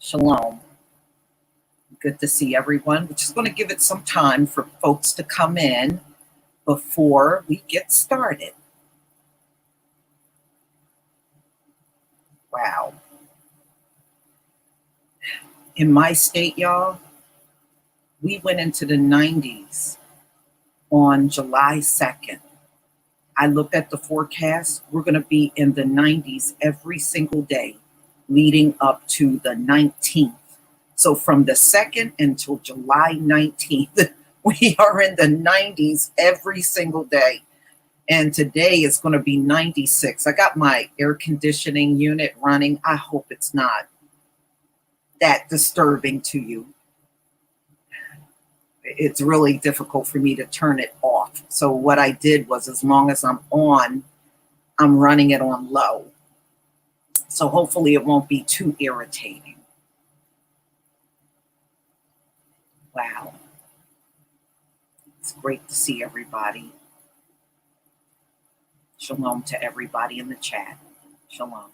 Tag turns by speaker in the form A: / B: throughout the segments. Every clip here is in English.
A: Shalom. Good to see everyone. We're just going to give it some time for folks to come in before we get started. Wow. In my state, y'all, we went into the 90s on July 2nd. I looked at the forecast. We're going to be in the 90s every single day leading up to the 19th. So from the 2nd until July 19th, we are in the 90s every single day. And today is going to be 96. I got my air conditioning unit running. I hope it's not that disturbing to you. It's really difficult for me to turn it off. So what I did was, as long as I'm on, I'm running it on low. So hopefully it won't be too irritating. Wow. It's great to see everybody. Shalom to everybody in the chat. Shalom.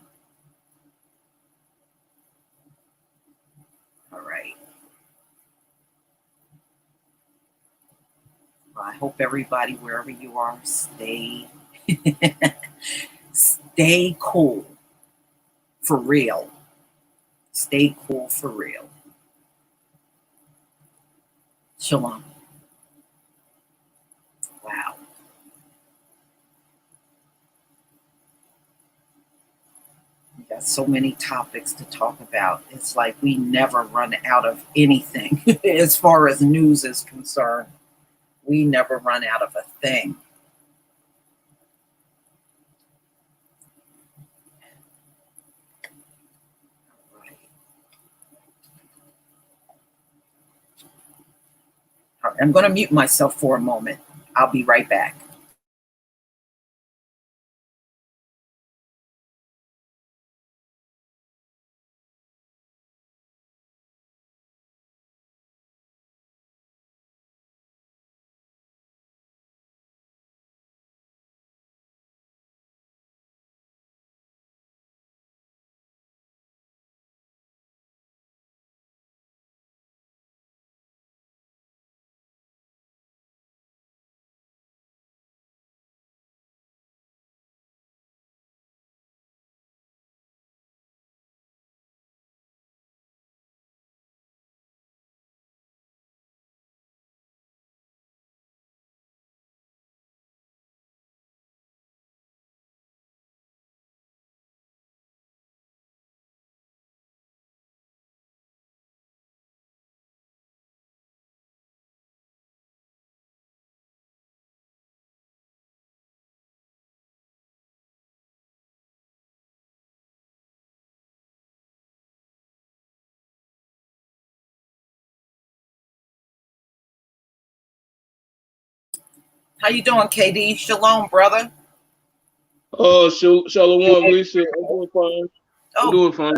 A: All right. Well, I hope everybody, wherever you are, stay cool. For real. Stay cool for real. Shalom. Wow. We got so many topics to talk about. It's like we never run out of anything as far as news is concerned. We never run out of a thing. All right. I'm going to mute myself for a moment. I'll be right back. How you doing, KD? Shalom, brother.
B: Shalom, Lisa. I'm doing fine. I'm doing fine.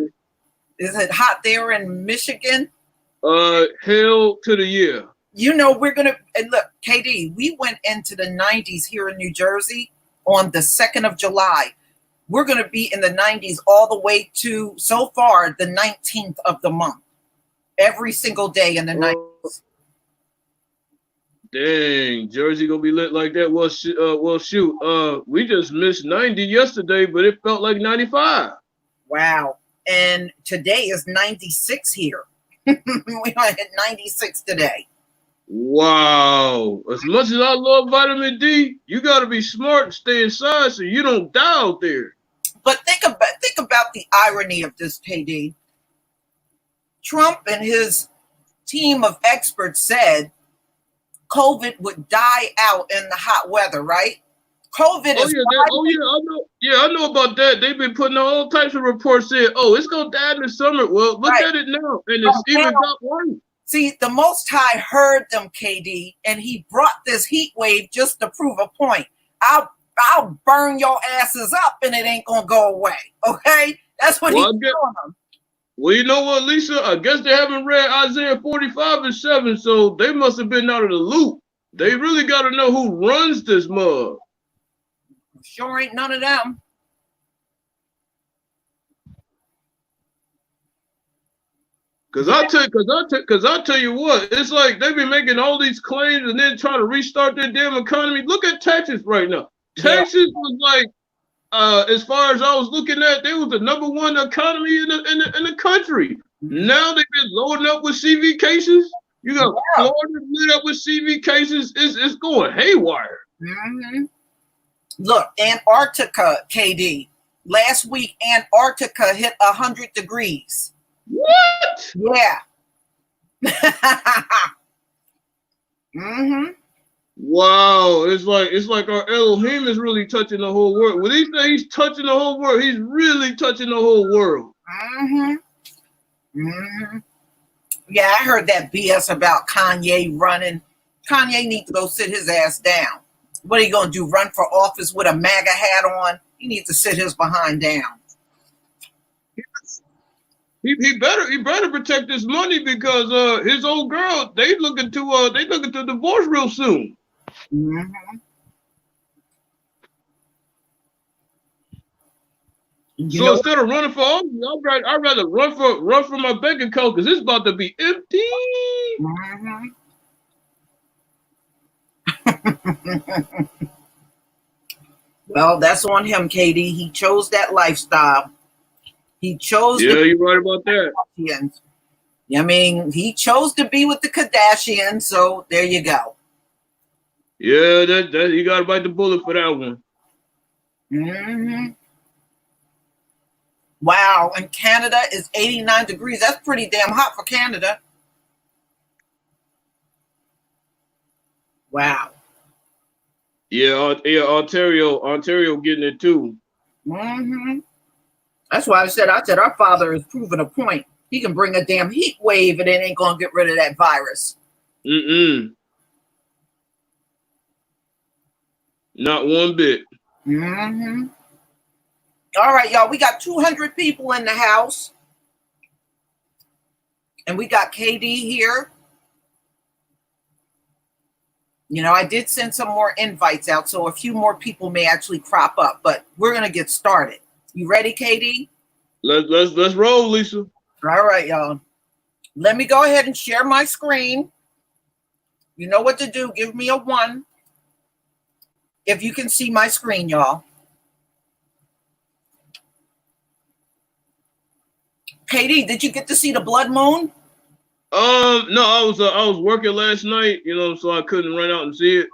A: Is it hot there in Michigan?
B: Hell to the yeah.
A: You know, we're going to, and look, KD, we went into the 90s here in New Jersey on the 2nd of July. We're going to be in the 90s all the way to, so far, the 19th of the month. Every single day in the 90s.
B: Dang, Jersey gonna be lit like that. Well, shoot. We just missed 90 yesterday, but it felt like 95.
A: Wow. And today is 96 here. We might hit 96 today.
B: Wow. As much as I love vitamin D, you got to be smart and stay inside so you don't die out there.
A: But think about the irony of this, KD. Trump and his team of experts said COVID would die out in the hot weather, right? COVID is.
B: I know. Yeah, I know about that. They've been putting all types of reports saying, "Oh, it's gonna die in the summer." Well, look at it now, and it's even got worse.
A: See, the Most High heard them, KD, and he brought this heat wave just to prove a point. I'll burn your asses up, and it ain't gonna go away. Okay, that's what he's telling them.
B: Well, you know what, Lisa? I guess they haven't read Isaiah 45:7, so they must have been out of the loop. They really got to know who runs this mug.
A: Sure ain't none of them.
B: Cause I tell you what, it's like they've been making all these claims and then trying to restart their damn economy. Look at Texas right now.
A: Yeah.
B: Texas was like, as far as I was looking at, they was the #1 economy in the country. Now they've been loading up with CV cases. You got Florida lit up with CV cases. It's going haywire.
A: Mm-hmm. Look, Antarctica, KD. Last week, Antarctica hit 100 degrees.
B: What?
A: Yeah. Mm-hmm.
B: Wow, it's like our Elohim is really touching the whole world. When he say he's touching the whole world, he's really touching the whole world.
A: Mm-hmm. Mm-hmm. Yeah, I heard that BS about Kanye running. Kanye needs to go sit his ass down. What are you gonna do? Run for office with a MAGA hat on? He needs to sit his behind down.
B: He better protect his money because his old girl they looking to divorce real soon.
A: Mm-hmm.
B: So instead of running for office, I'd rather run for my bank account because it's about to be empty.
A: Mm-hmm. Well, that's on him, KD. He chose that lifestyle. He chose.
B: Yeah, you're right about that.
A: Kardashians. I mean, he chose to be with the Kardashians, so there you go.
B: Yeah, that you got to bite the bullet for that one.
A: Mm-hmm. Wow, and Canada is 89 degrees. That's pretty damn hot for Canada. Wow.
B: Yeah, Ontario getting it too.
A: Mm-hmm. That's why I said our father is proving a point. He can bring a damn heat wave and it ain't gonna get rid of that virus.
B: Not one bit.
A: Mm-hmm. All right, y'all. We got 200 people in the house. And we got KD here. You know, I did send some more invites out, so a few more people may actually crop up, but we're gonna get started. You ready, KD?
B: Let's roll, Lisa.
A: All right, y'all. Let me go ahead and share my screen. You know what to do. Give me a 1 if you can see my screen, y'all. KD, did you get to see the blood moon?
B: No, I was working last night, so I couldn't run out and see it.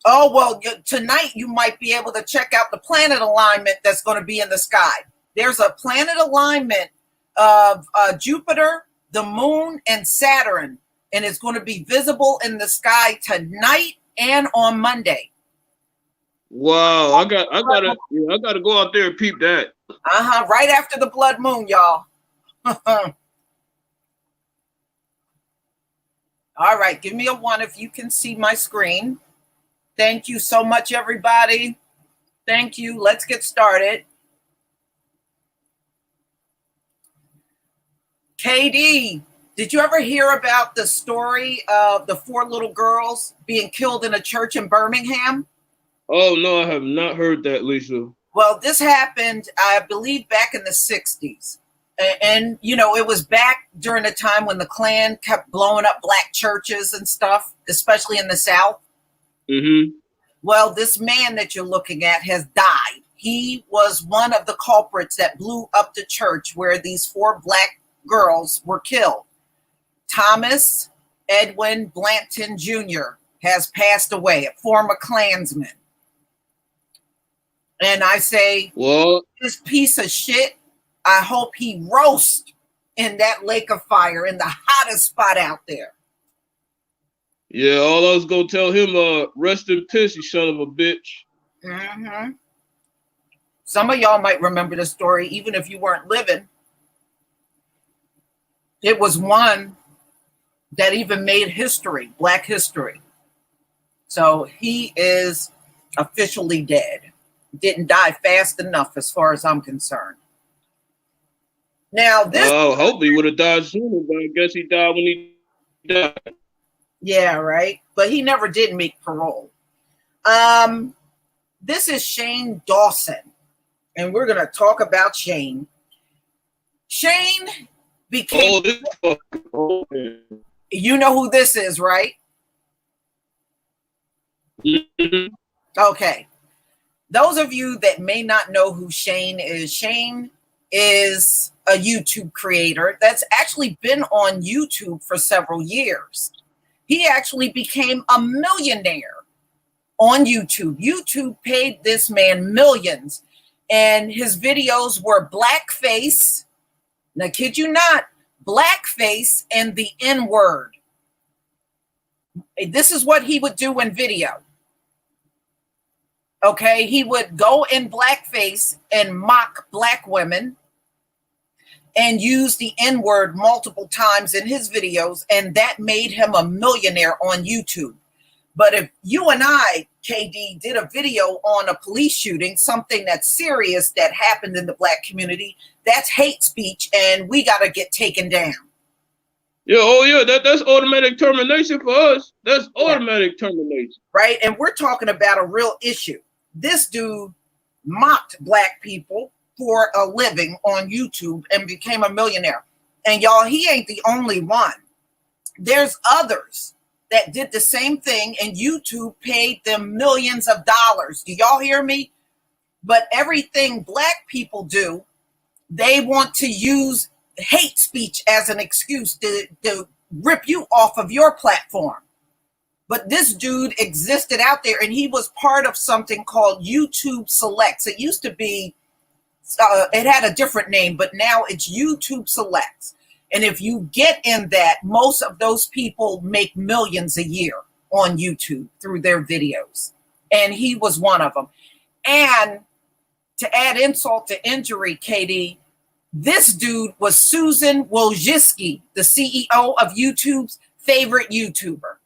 A: Oh, well, tonight you might be able to check out the planet alignment that's going to be in the sky. There's a planet alignment of Jupiter, the moon, and Saturn, and it's going to be visible in the sky tonight and on Monday.
B: Wow, I gotta go out there and peep that.
A: Right after the blood moon, y'all. All right, give me a 1 if you can see my screen. Thank you so much, everybody. Thank you. Let's get started. KD, did you ever hear about the story of the 4 little girls being killed in a church in Birmingham?
B: Oh, no, I have not heard that, Lisa.
A: Well, this happened, I believe, back in the 60s. And, it was back during the time when the Klan kept blowing up black churches and stuff, especially in the South.
B: Mm-hmm.
A: Well, this man that you're looking at has died. He was one of the culprits that blew up the church where these 4 black girls were killed. Thomas Edwin Blanton Jr. has passed away, a former Klansman. And I say,
B: well,
A: this piece of shit, I hope he roasts in that lake of fire in the hottest spot out there.
B: Yeah, all I was gonna tell him, rest in piss, you son of a bitch.
A: Mm-hmm. Some of y'all might remember the story, even if you weren't living. It was one that even made history, Black history. So he is officially dead. Didn't die fast enough as far as I'm concerned. Now this.
B: Oh, hopefully he would have died sooner, but I guess he died when he died.
A: Yeah, right. But he never did make parole. This is Shane Dawson, and we're going to talk about Shane. Shane became. You know who this is, right?
B: Mm-hmm.
A: Okay. Those of you that may not know who Shane is a YouTube creator that's actually been on YouTube for several years. He actually became a millionaire on YouTube. YouTube paid this man millions, and his videos were blackface. Now, kid you not, blackface and the N-word. This is what he would do in video. Okay, he would go in blackface and mock black women and use the N-word multiple times in his videos, and that made him a millionaire on YouTube. But if you and I, KD, did a video on a police shooting, something that's serious that happened in the black community, that's hate speech, and we got to get taken down.
B: Yeah, oh yeah, that's automatic termination for us. That's automatic termination.
A: Right, and we're talking about a real issue. This dude mocked black people for a living on YouTube and became a millionaire. And y'all, he ain't the only one. There's others that did the same thing, and YouTube paid them millions of dollars. Do y'all hear me? But everything black people do, they want to use hate speech as an excuse to rip you off of your platform. But this dude existed out there, and he was part of something called YouTube Selects. It used to be, it had a different name, but now it's YouTube Selects. And if you get in that, most of those people make millions a year on YouTube through their videos. And he was one of them. And to add insult to injury, KD, this dude was Susan Wojcicki, the CEO of YouTube's favorite YouTuber.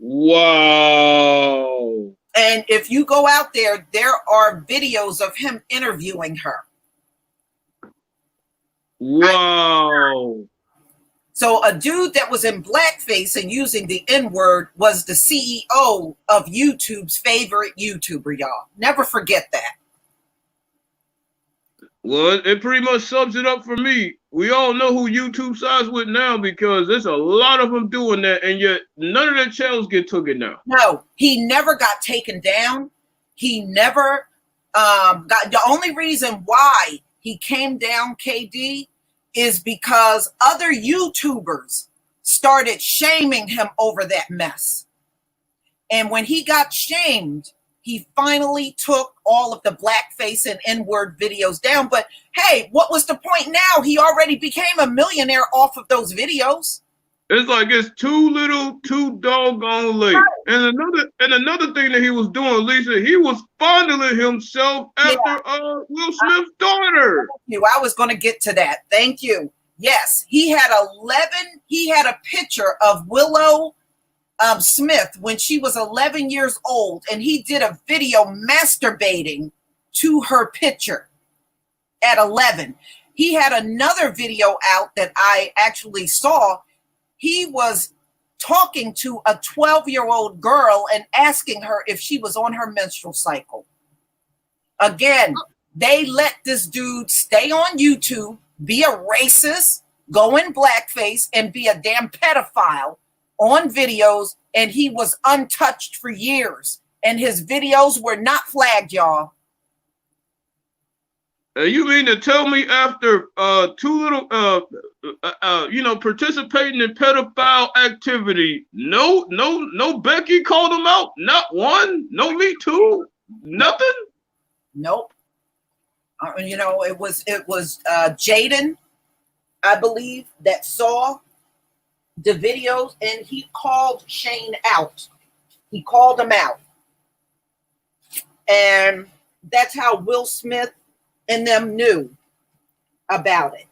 B: Wow.
A: And if you go out there, there are videos of him interviewing her.
B: Wow.
A: So a dude that was in blackface and using the N-word was the CEO of YouTube's favorite YouTuber, y'all. Never forget that.
B: Well, it pretty much sums it up for me. We all know who YouTube sides with now because there's a lot of them doing that, and yet none of their channels get taken down.
A: No, he never got taken down. He never got. The only reason why he came down, KD, is because other YouTubers started shaming him over that mess. And when he got shamed, he finally took all of the blackface and N-word videos down. But hey, what was the point now? He already became a millionaire off of those videos.
B: It's like it's too little, too doggone late. Right. And another thing that he was doing, Lisa, he was fondling himself after Will Smith's daughter.
A: Thank you. I was going to get to that. Thank you. Yes, he had a picture of Willow Smith when she was 11 years old, and he did a video masturbating to her picture at 11. He had another video out that I actually saw. He was talking to a 12-year-old girl and asking her if she was on her menstrual cycle. Again, they let this dude stay on YouTube, be a racist, go in blackface, and be a damn pedophile on videos, and he was untouched for years. And his videos were not flagged, y'all.
B: You mean to tell me after participating in pedophile activity, no Becky called him out? Not one? No Me Too? Nothing?
A: Nope. It was Jaden, I believe, that saw the videos, and he called Shane out. He called him out. And that's how Will Smith and them knew about it.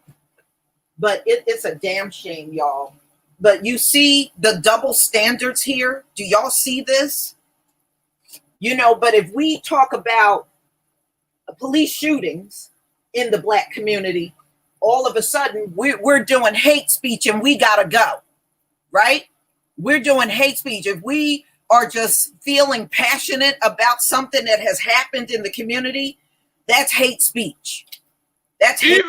A: But it's a damn shame, y'all. But you see the double standards here? Do y'all see this? But if we talk about police shootings in the black community, all of a sudden we're doing hate speech and we gotta go, right? We're doing hate speech. If we are just feeling passionate about something that has happened in the community, that's hate speech. That's hate.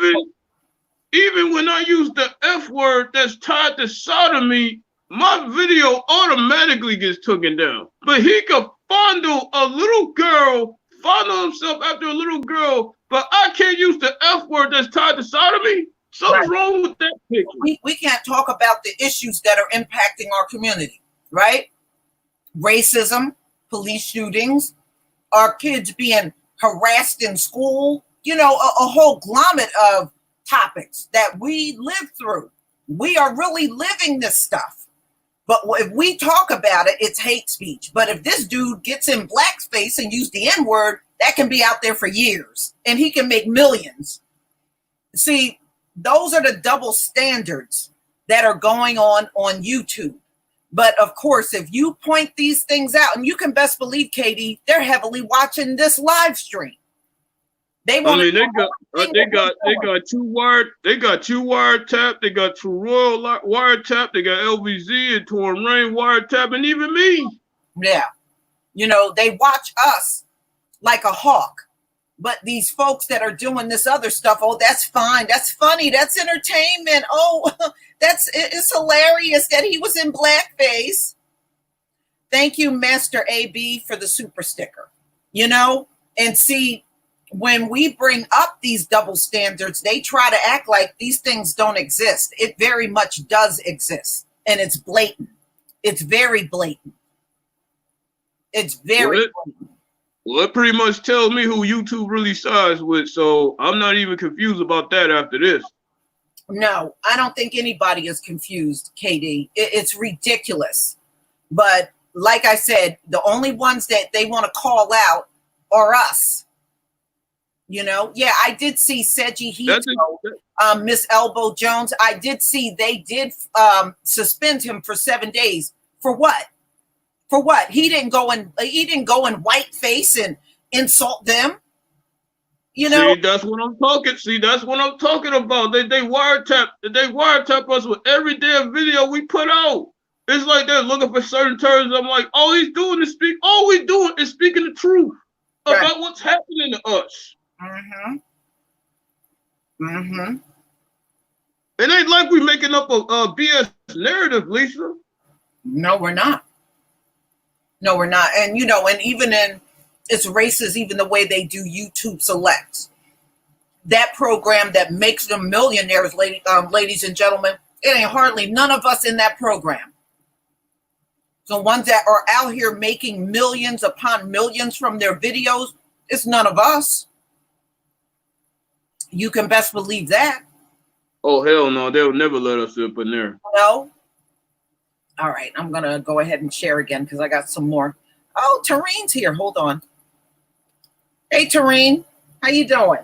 B: even when I use the F word that's tied to sodomy, my video automatically gets taken down. But he could fondle a little girl, fondle himself after a little girl, but I can't use the F word that's tied to sodomy. Something's wrong with that picture.
A: We can't talk about the issues that are impacting our community, right? Racism, police shootings, our kids being harassed in school, you know, a whole gamut of topics that we live through. We are really living this stuff. But if we talk about it, it's hate speech. But if this dude gets in blackface and use the N-word, that can be out there for years and he can make millions. See, those are the double standards that are going on YouTube. But of course, if you point these things out, and you can best believe, Katie, they're heavily watching this live stream.
B: They got two wiretap, they got True Royal wiretap, they got LVZ and Torn Rain wiretap, and even me.
A: Yeah, you know, they watch us like a hawk. But these folks that are doing this other stuff, oh, that's fine, that's funny, that's entertainment. Oh, it's hilarious that he was in blackface. Thank you, Master AB, for the super sticker. You know, and see, when we bring up these double standards, they try to act like these things don't exist. It very much does exist, and it's blatant. It's very blatant. It's very blatant.
B: Well, it pretty much tells me who YouTube really sides with, so I'm not even confused about that after this.
A: No, I don't think anybody is confused, KD. It's ridiculous. But like I said, the only ones that they want to call out are us. You know, yeah, I did see Seji Hito, Miss Elbow Jones. I did see they did suspend him for 7 days. For what? For what? He didn't go in whiteface and insult them. You know,
B: see, that's what I'm talking. See, that's what I'm talking about. They wiretap us with every damn video we put out. It's like they're looking for certain terms. I'm like, all we doing is speaking the truth about what's happening to us. It ain't like we making up a BS narrative, Lisa.
A: No, we're not. No, we're not. And, you know, and even in, it's racist, even the way they do YouTube Selects. That program that makes them millionaires, ladies and gentlemen, it ain't hardly none of us in that program. So ones that are out here making millions upon millions from their videos, it's none of us. You can best believe that.
B: Oh, hell no. They'll never let us up in there.
A: No. All right. I'm going to go ahead and share again because I got some more. Oh, Tareen's here. Hold on. Hey, Tareen. How you doing?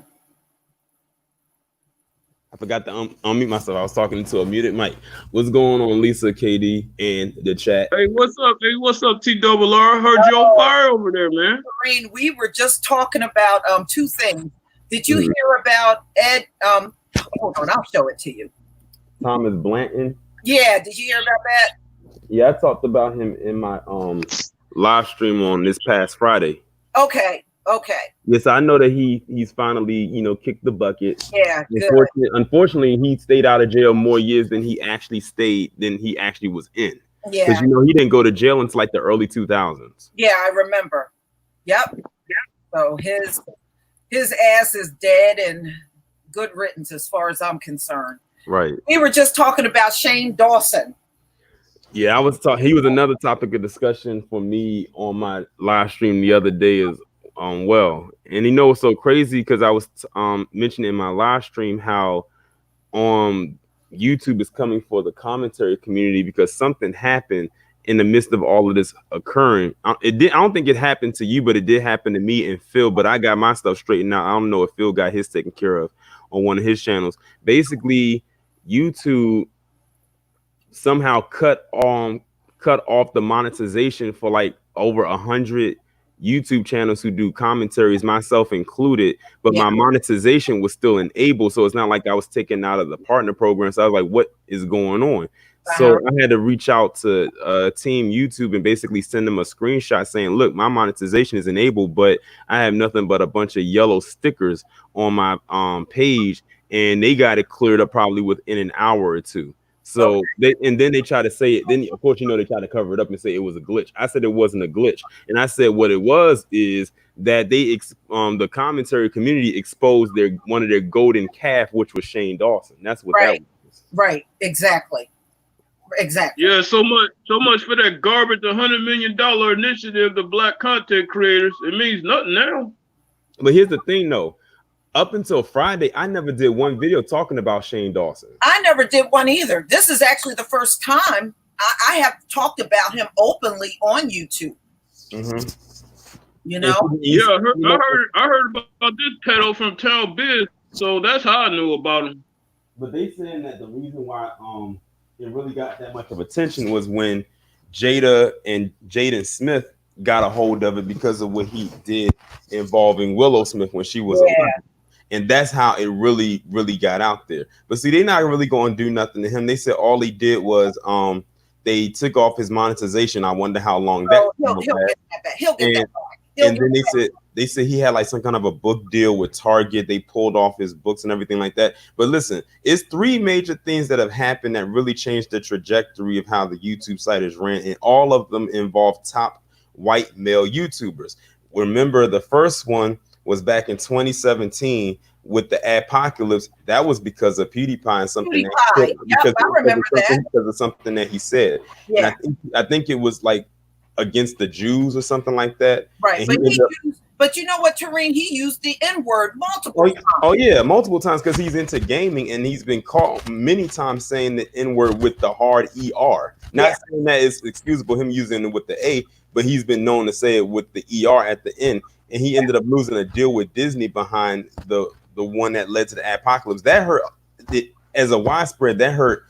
C: I forgot to unmute myself. I was talking to a muted mic. What's going on, Lisa, KD, and the chat?
B: Hey, what's up? Hey, what's up, TRR? Heard you on fire over there, man.
A: Tareen, we were just talking about two things. Did you hear about Ed? Hold on, I'll show it to you.
C: Thomas Blanton.
A: Yeah, did you hear about that?
C: Yeah, I talked about him in my live stream on this past Friday.
A: Okay.
C: Yes, I know that he's finally, kicked the bucket.
A: Yeah,
C: Unfortunately, he stayed out of jail more years than he actually was in.
A: Yeah.
C: Because he didn't go to jail until like the early 2000s.
A: Yeah, I remember. Yep. So his ass is dead and good riddance as far as I'm concerned.
C: Right.
A: We were just talking about Shane Dawson.
C: Yeah, he was another topic of discussion for me on my live stream the other day as well. And it's so crazy because I was mentioning in my live stream how YouTube is coming for the commentary community because something happened in the midst of all of this occurring. I don't think it happened to you, but it did happen to me and Phil. But I got my stuff straightened out. I don't know if Phil got his taken care of on one of his channels. Basically, YouTube somehow cut off the monetization for like over 100 YouTube channels who do commentaries, myself included, but my monetization was still enabled. So it's not like I was taken out of the partner program. So I was like, what is going on? So I had to reach out to Team YouTube and basically send them a screenshot saying, look, my monetization is enabled, but I have nothing but a bunch of yellow stickers on my page. and they got it cleared up probably within an hour or two. So then they try to say it. Then of course they try to cover it up and say it was a glitch. I said it wasn't a glitch, and I said what it was is that the commentary community exposed one of their golden calf, which was Shane Dawson. That's what that was.
A: Right. Exactly.
B: Yeah, so much for that garbage $100 million initiative, the black content creators. It means nothing now.
C: But here's the thing, though. Up until Friday, I never did one video talking about Shane Dawson.
A: I never did one either. This is actually the first time I have talked about him openly on YouTube. You know?
B: Yeah, I heard about this pedo from Town Biz, so that's how I knew about him.
C: But they saying that the reason why it really got that much of attention was when Jada and Jaden Smith got a hold of it because of what he did involving Willow Smith when she was alive. And that's how it really, really got out there. But see, they're not really going to do nothing to him. They said all he did was they took off his monetization. I wonder how long that.
A: He'll get that back. He'll get that back.
C: And then they said he had like some kind of a book deal with Target. They pulled off his books and everything like that. But listen, it's three major things that have happened that really changed the trajectory of how the YouTube site is ran, and all of them involve top white male YouTubers. Remember, the first one was back in 2017 with the apocalypse. That was because of PewDiePie and something because of something that he said.
A: Yeah.
C: And I think it was like against the Jews or something like that.
A: Right. But you know what, Tareen? He used the N-word multiple times.
C: Oh yeah, multiple times, because he's into gaming and he's been caught many times saying the N-word with the hard ER. Not saying that it's excusable him using it with the A, but he's been known to say it with the ER at the end. And he ended up losing a deal with Disney behind the one that led to the apocalypse. That hurt as a widespread. That hurt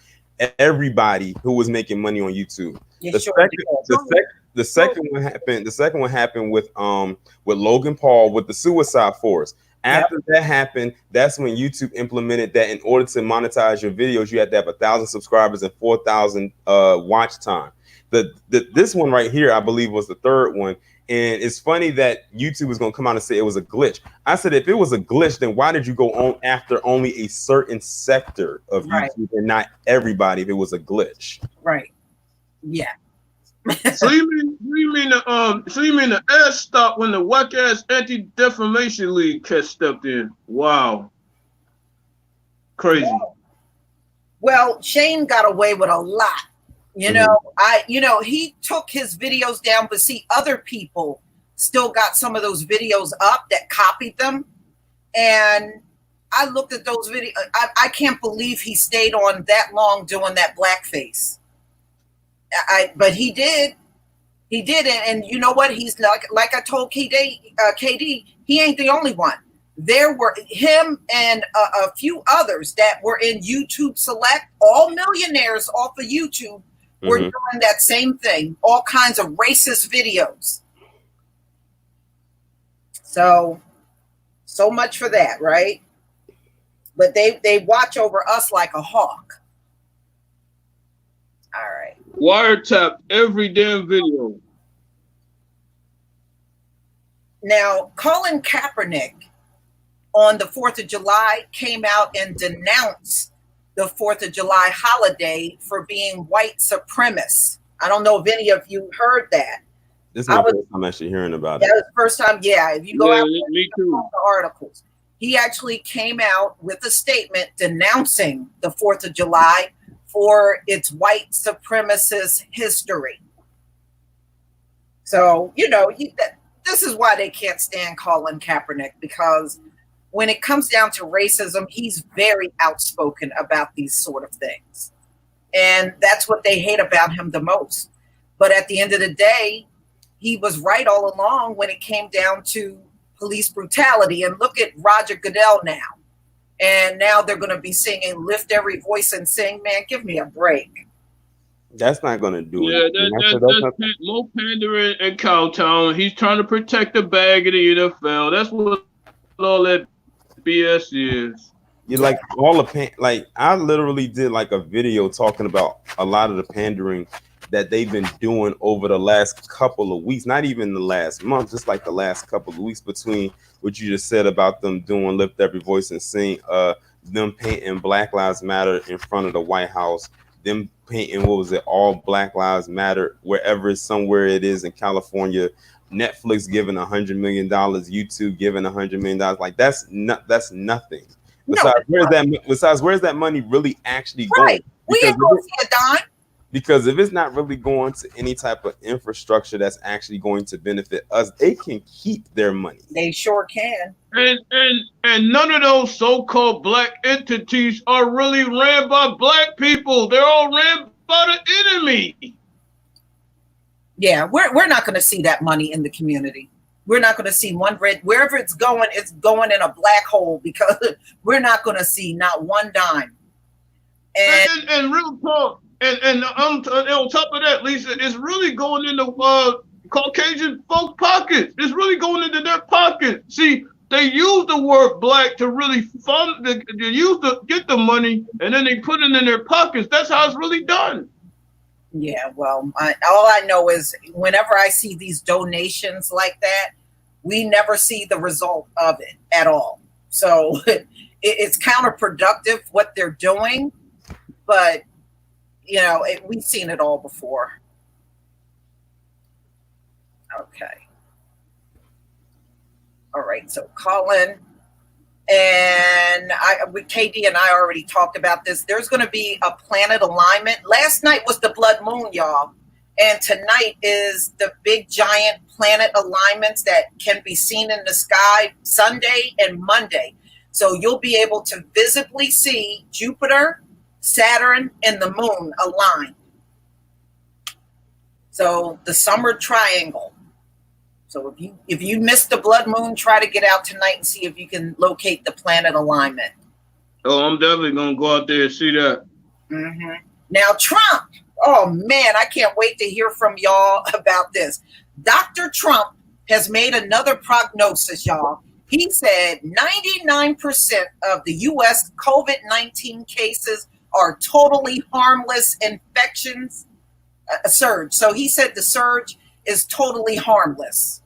C: everybody who was making money on YouTube. The second one happened with Logan Paul with the Suicide Force. After that happened, that's when YouTube implemented that in order to monetize your videos, you had to have 1,000 subscribers and 4,000 watch time. This one right here, I believe, was the third one. And it's funny that YouTube is going to come out and say it was a glitch. I said, if it was a glitch, then why did you go on after only a certain sector of YouTube and not everybody if it was a glitch?
A: Right. Yeah.
B: So you mean the ass stopped when the whack ass Anti-Defamation League stepped in? Wow. Crazy.
A: Well, Shane got away with a lot. You know, he took his videos down, but see, other people still got some of those videos up that copied them. And I looked at those videos. I can't believe he stayed on that long doing that blackface. But he did. He did. And you know what? He's like I told KD, he ain't the only one. There were him and a few others that were in YouTube Select, all millionaires off of YouTube. We're doing that same thing, all kinds of racist videos. So much for that, right? But they watch over us like a hawk. All right.
B: Wiretap every damn video.
A: Now, Colin Kaepernick on the 4th of July came out and denounced the 4th of July holiday for being white supremacist. I don't know if any of you heard that.
C: This is my first time actually hearing about it.
A: That was the first time, yeah. If you go out and
B: me too.
A: the articles, he actually came out with a statement denouncing the 4th of July for its white supremacist history. So, this is why they can't stand Colin Kaepernick, because when it comes down to racism, he's very outspoken about these sort of things. And that's what they hate about him the most. But at the end of the day, he was right all along when it came down to police brutality. And look at Roger Goodell now. And now they're going to be singing Lift Every Voice and Sing. Man, give me a break.
C: That's not going to do
B: it.
C: Yeah,
B: that's low pandering and Cowtown. He's trying to protect the bag of the NFL. That's what all that BS is.
C: You like all the I literally did like a video talking about a lot of the pandering that they've been doing over the last couple of weeks, not even the last month, just like the last couple of weeks, between what you just said about them doing Lift Every Voice and Sing. them painting Black Lives Matter in front of the White House, them painting, what was it, all Black Lives Matter, wherever, somewhere it is in California, Netflix giving $100 million, YouTube giving $100 million. Like that's nothing. Besides, where's that money really actually going?
A: Right. We ain't gonna see a dime.
C: Because if it's not really going to any type of infrastructure that's actually going to benefit us, they can keep their money.
A: They sure can.
B: And none of those so-called black entities are really ran by black people. They're all ran by the enemy.
A: Yeah, we're not going to see that money in the community. We're not going to see one red, wherever it's going in a black hole, because we're not going to see not one dime.
B: And real talk. And on top of that, Lisa, it's really going into Caucasian folk pockets. It's really going into their pockets. See, they use the word black to really fund, they use to get the money, and then they put it in their pockets. That's how it's really done.
A: Yeah, well, all I know is whenever I see these donations like that, we never see the result of it at all. So it's counterproductive what they're doing, but you know, we've seen it all before. Okay. All right. So Colin and KD and I already talked about this. There's going to be a planet alignment. Last night was the blood moon, y'all. And tonight is the big giant planet alignments that can be seen in the sky Sunday and Monday. So you'll be able to visibly see Jupiter, Saturn, and the moon align. So the summer triangle. So if you missed the blood moon, try to get out tonight and see if you can locate the planet alignment.
B: Oh, I'm definitely gonna go out there and see that.
A: Mm-hmm. Now Trump. Oh man, I can't wait to hear from y'all about this. Dr. Trump has made another prognosis, y'all. He said 99% of the U.S. COVID-19 cases are totally harmless infections, a surge. So he said the surge is totally harmless.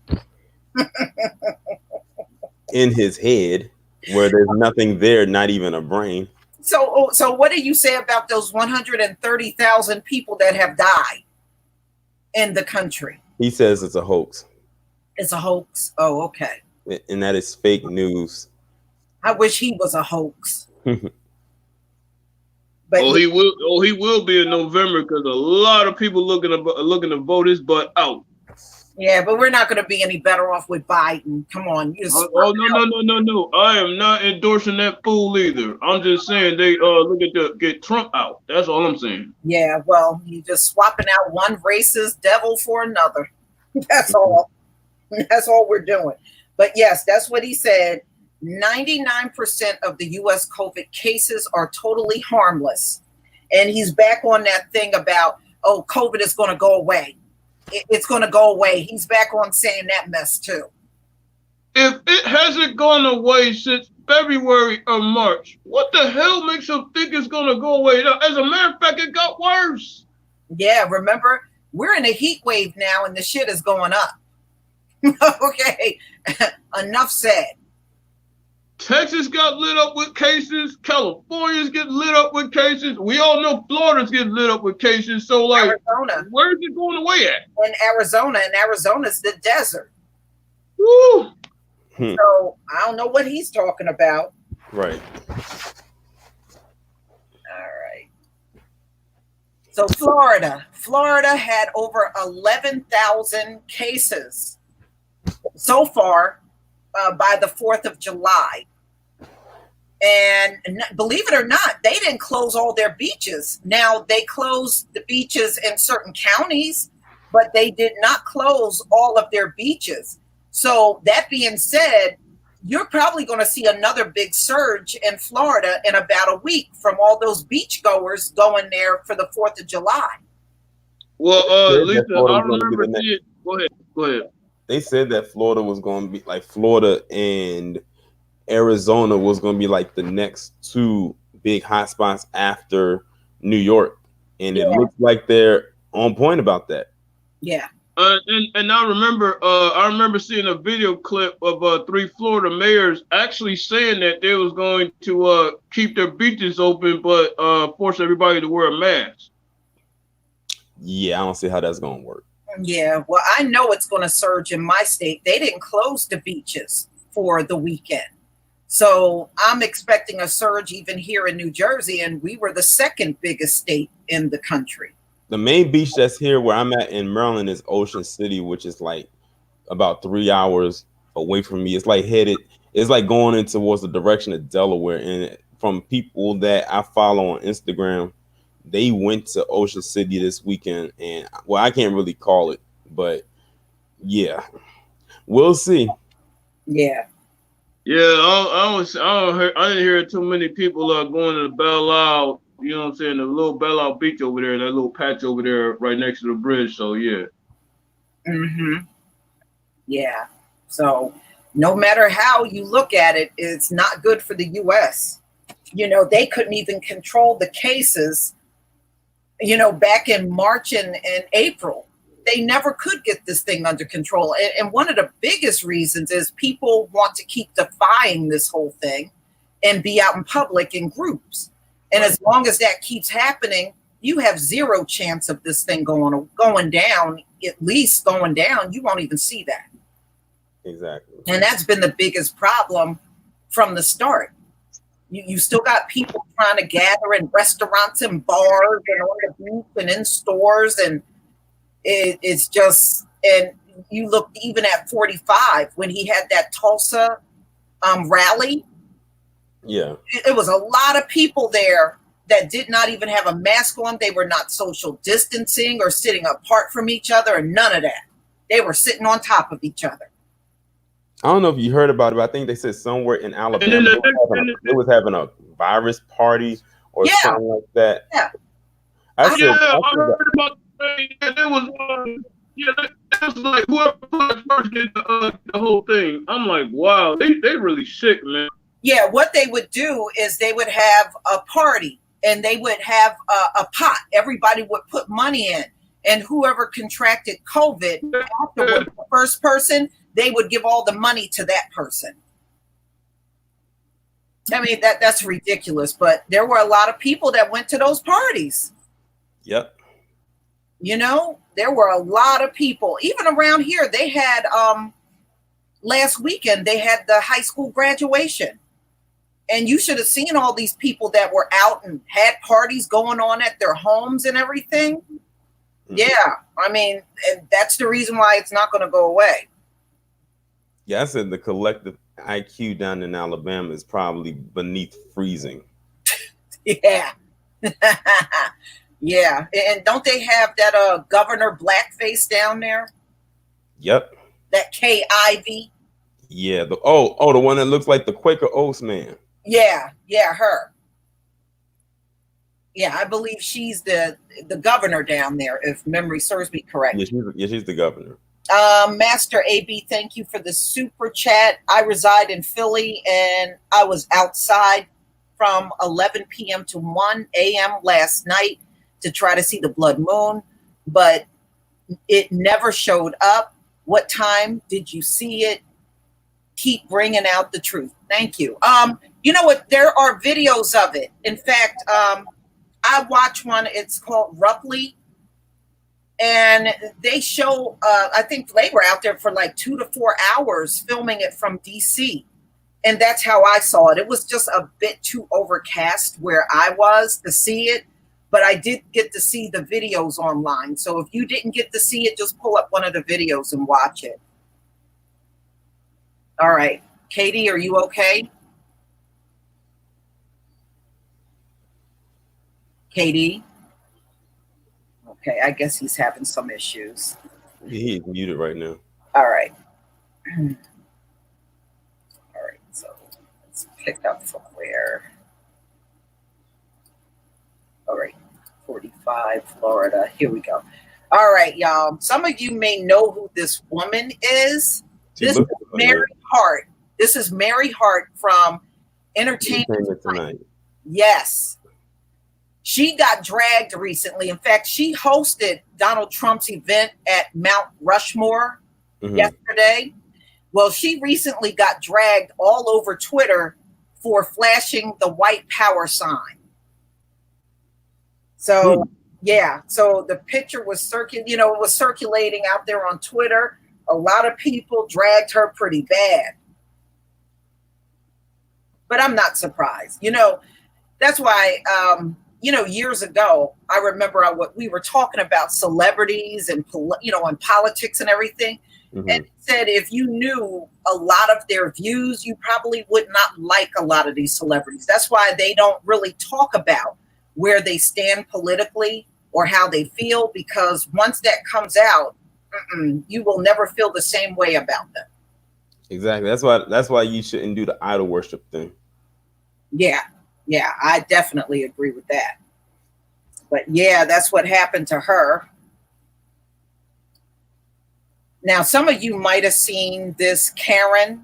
C: In his head, where there's nothing there, not even a brain.
A: So what do you say about those 130,000 people that have died in the country?
C: He says it's a hoax.
A: It's a hoax? Oh, okay.
C: And that is fake news.
A: I wish he was a hoax. But
B: he will be in November because a lot of people looking to vote his butt out.
A: Yeah, but we're not going to be any better off with Biden. Come on.
B: No. I am not endorsing that fool either. I'm just saying they looking to get Trump out. That's all I'm saying.
A: Yeah, well, you just swapping out one racist devil for another. That's all. That's all we're doing. But yes, that's what he said. 99% of the U.S. COVID cases are totally harmless. And he's back on that thing about, oh, COVID is going to go away. It's going to go away. He's back on saying that mess too.
B: If it hasn't gone away since February or March, what the hell makes him think it's going to go away? As a matter of fact, it got worse.
A: Yeah, remember, we're in a heat wave now and the shit is going up. Okay, enough said.
B: Texas got lit up with cases. California's getting lit up with cases. We all know Florida's getting lit up with cases. So, like,
A: Arizona.
B: Where's it going away at?
A: In Arizona, and Arizona's the desert.
B: Woo!
A: So, I don't know what he's talking about.
C: Right.
A: All right. So, Florida had over 11,000 cases so far by the 4th of July. And believe it or not, they didn't close all their beaches. Now, they closed the beaches in certain counties, but they did not close all of their beaches. So that being said, you're probably going to see another big surge in Florida in about a week from all those beachgoers going there for the 4th of July.
B: Well, Lisa, I remember seeing. Go ahead.
C: They said that Florida was going to be like Florida and Arizona was going to be like the next two big hotspots after New York. And it looks like they're on point about that.
A: Yeah.
B: And I remember seeing a video clip of 3 Florida mayors actually saying that they was going to keep their beaches open, but force everybody to wear a mask.
C: Yeah, I don't see how that's gonna work.
A: Yeah, well, I know it's going to surge in my state. They didn't close the beaches for the weekend. So I'm expecting a surge even here in New Jersey, and we were the second biggest state in the country.
C: The main beach that's here where I'm at in Maryland is Ocean City, which is like about 3 hours away from me. It's like going in towards the direction of Delaware. And from people that I follow on Instagram, they went to Ocean City this weekend, and well, I can't really call it, but yeah, we'll see.
A: Yeah.
B: Yeah, I didn't hear too many people going to the Belle Isle. You know what I'm saying? The little Belle Isle beach over there, that little patch over there, right next to the bridge. So yeah.
A: Mm-hmm. Yeah. So no matter how you look at it, it's not good for the U.S. You know, they couldn't even control the cases, you know, back in March and April. They never could get this thing under control. And one of the biggest reasons is people want to keep defying this whole thing and be out in public in groups. And as long as that keeps happening, you have zero chance of this thing going down, at least going down. You won't even see that.
C: Exactly.
A: And that's been the biggest problem from the start. You still got people trying to gather in restaurants and bars and on the beach and in stores. And it's just, and you look even at 45 when he had that Tulsa rally.
C: Yeah.
A: It was a lot of people there that did not even have a mask on. They were not social distancing or sitting apart from each other, and none of that. They were sitting on top of each other.
C: I don't know if you heard about it, but I think they said somewhere in Alabama they was having a virus party or something like that.
A: Yeah.
B: I heard about that. It was that was like whoever first did the whole thing. I'm like, wow, they really sick, man.
A: Yeah, what they would do is they would have a party and they would have a pot. Everybody would put money in, and whoever contracted COVID afterwards, the first person, they would give all the money to that person. I mean, that's ridiculous, but there were a lot of people that went to those parties.
C: Yep.
A: You know, there were a lot of people. Even around here, they had last weekend, they had the high school graduation. And you should have seen all these people that were out and had parties going on at their homes and everything. Mm-hmm. Yeah, I mean, and that's the reason why it's not going to go away.
C: Yeah, I said the collective IQ down in Alabama is probably beneath freezing.
A: Yeah. Yeah. And don't they have that Governor Blackface down there?
C: Yep.
A: That Kay Ivey.
C: Yeah. The one that looks like the Quaker Oats man.
A: Yeah, her. Yeah, I believe she's the governor down there, if memory serves me correct.
C: Yeah, she's the governor.
A: Master AB, thank you for the super chat. I reside in Philly, and I was outside from 11 p.m. to 1 a.m. last night to try to see the blood moon, but it never showed up. What time did you see it? Keep bringing out the truth. Thank you. You know what? There are videos of it. In fact, I watch one. It's called Roughly. And they show, I think they were out there for like 2 to 4 hours filming it from DC. And that's how I saw it. It was just a bit too overcast where I was to see it. But I did get to see the videos online. So if you didn't get to see it, just pull up one of the videos and watch it. All right. Katie, are you okay? Katie? Okay, I guess he's having some issues.
C: He's muted right now.
A: All right. All right, so let's pick up from where. All right, 45, Florida. Here we go. All right, y'all. Some of you may know who this woman is. This is Mary Hart. This is Mary Hart from Entertainment Tonight. Yes. She got dragged recently. In fact, she hosted Donald Trump's event at Mount Rushmore yesterday. Well, she recently got dragged all over Twitter for flashing the white power sign. So, yeah, so the picture was circulating out there on Twitter. A lot of people dragged her pretty bad. But I'm not surprised. That's why, years ago, I remember we were talking about celebrities and, and politics and everything. And it said if you knew a lot of their views, you probably would not like a lot of these celebrities. That's why they don't really talk about where they stand politically or how they feel, because once that comes out, you will never feel the same way about them.
C: Exactly. That's why you shouldn't do the idol worship thing.
A: Yeah, I definitely agree with that. But yeah, that's what happened to her. Now, some of you might have seen this Karen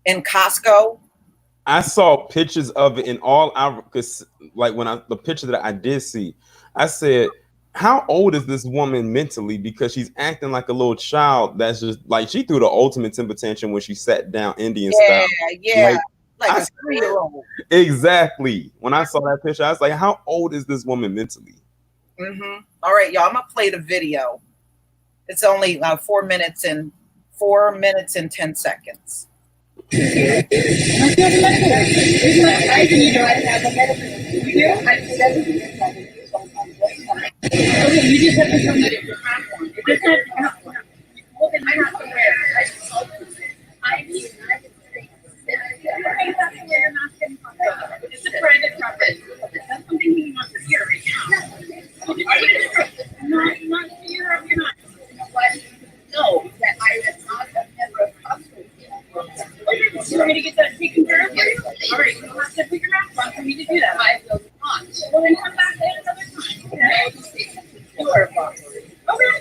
A: in Costco.
C: I saw pictures of it in all our, because like the picture that I did see, I said, how old is this woman mentally? Because she's acting like a little child. That's just like, she threw the ultimate temper tantrum when she sat down Indian style.
A: Yeah. Like a 3-year-old.
C: Exactly. When I saw that picture, I was like, how old is this woman mentally?
A: All right, y'all, I'm going to play the video. It's only 4 minutes and 10 seconds.
D: It's a private property. That's something he wants to hear right now. Not fear of your not. No, that I am not a member of Costco. Okay, you want me to get that taken care of for you? All right, you'll have to figure out fun for me to do that. I will not. Well, then come back at another time. Okay. You are a boss. Okay.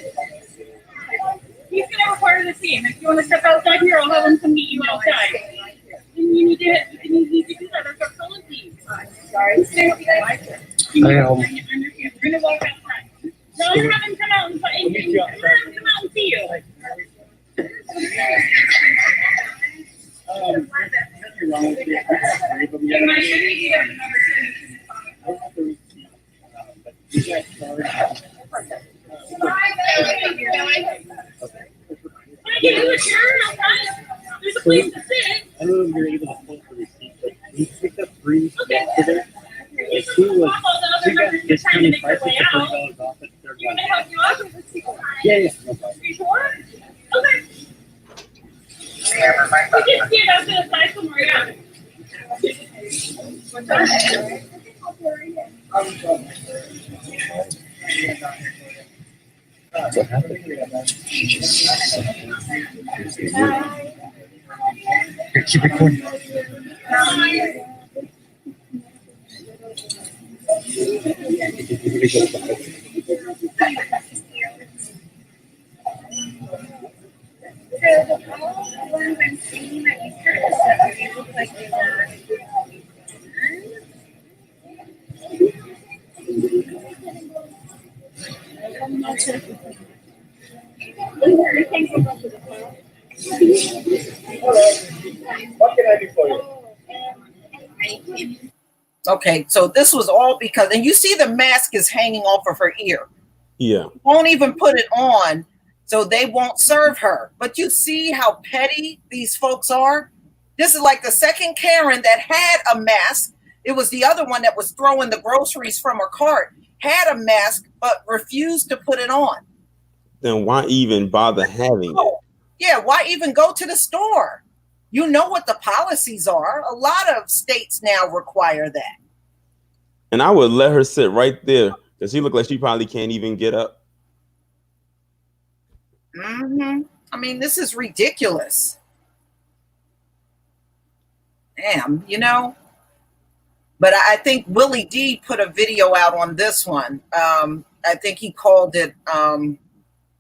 D: He's going to require the team. If you want to step outside here, I'll have him come meet you outside. You need to do that. I've got someone team. Sorry. Stay with you guys. I understand. We're going to walk outside. No, you're having him come out and see you. There's a place to sit.
E: I don't know if you're able to pull the receipt, but we picked up 3 yesterday. Like, who was, we got discounted prices for $30 off at the third
D: You
E: one.
D: want to help you out?
E: Yeah, no problem.
D: Are you sure? Okay. We can see it out to the side somewhere, yeah.
E: What happened? Here, keep recording.
D: So the ones I'm seeing that you started stuff, they look like they were.
E: What can I do for you?
A: Okay, so this was all because, and you see the mask is hanging off of her ear.
C: Yeah.
A: Won't even put it on, so they won't serve her. But you see how petty these folks are? This is like the second Karen that had a mask. It was the other one that was throwing the groceries from her cart, had a mask, but refused to put it on.
C: Then why even bother having it?
A: Yeah, why even go to the store? You know what the policies are. A lot of states now require that.
C: And I would let her sit right there because she looked like she probably can't even get up.
A: I mean, this is ridiculous. Damn, But I think Willie D put a video out on this one. I think he called it